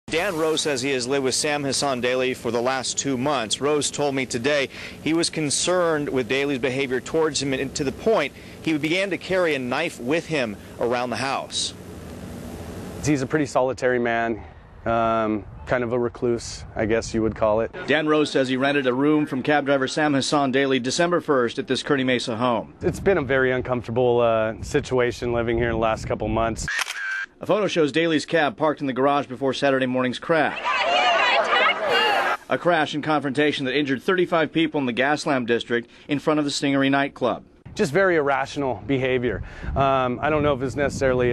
DanRose says he has lived with Sam Hassan Daly for the last 2 months. Rose told me today he was concerned with Daly's behavior towards him, and to the point he began to carry a knife with him around the house. He's a pretty solitary man, kind of a recluse, I guess you would call it. DanRose says he rented a room from cab driver Sam Hassan Daly December 1st at this Kearney Mesa home. It's been a very uncomfortable situation living here in the last couple months. A photo shows Daly's cab parked in the garage before Saturday morning's crash. A crash and confrontation that injured 35 people in the Gaslamp district in front of the Stingery nightclub. Just very irrational behavior. I don't know if it's necessarily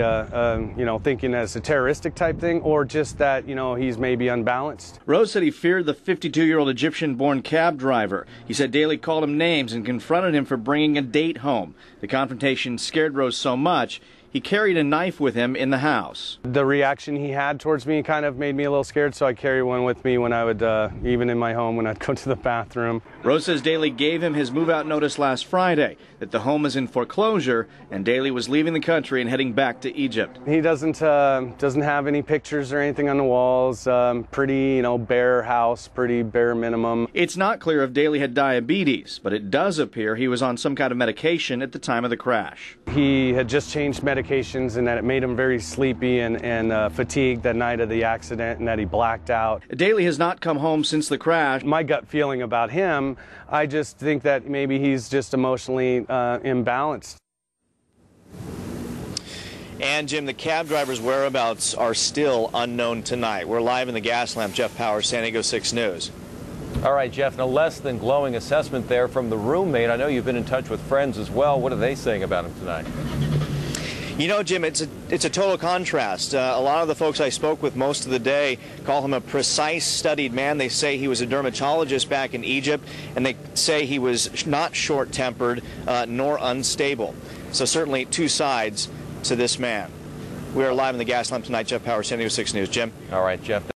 thinking as a terroristic type thing, or just that, he's maybe unbalanced. Rose said he feared the 52-year-old Egyptian-born cab driver. He said Daly called him names and confronted him for bringing a date home. The confrontation scared Rose so much, he carried a knife with him in the house. The reaction he had towards me kind of made me a little scared, so I carry one with me when I would, even in my home, when I'd go to the bathroom. Rose says Daly gave him his move-out notice last Friday, that the home is in foreclosure, and Daly was leaving the country and heading back to Egypt. He doesn't have any pictures or anything on the walls. Pretty, bare house, pretty bare minimum. It's not clear if Daly had diabetes, but it does appear he was on some kind of medication at the time of the crash. He had just changed medications, and that it made him very sleepy and fatigued that night of the accident, and that he blacked out. Daly has not come home since the crash. My gut feeling about him, I just think that maybe he's just emotionally imbalanced. And Jim, the cab driver's whereabouts are still unknown tonight. We're live in the Gaslamp. Jeff Powers, San Diego 6 News. All right, Jeff, no less than glowing assessment there from the roommate. I know you've been in touch with friends as well. What are they saying about him tonight? Jim, it's a total contrast. A lot of the folks I spoke with most of the day call him a precise, studied man. They say he was a dermatologist back in Egypt, and they say he was not short-tempered nor unstable. So certainly two sides to this man. We are live in the Gaslamp tonight. Jeff Powers, San Diego 6 News. Jim? All right, Jeff.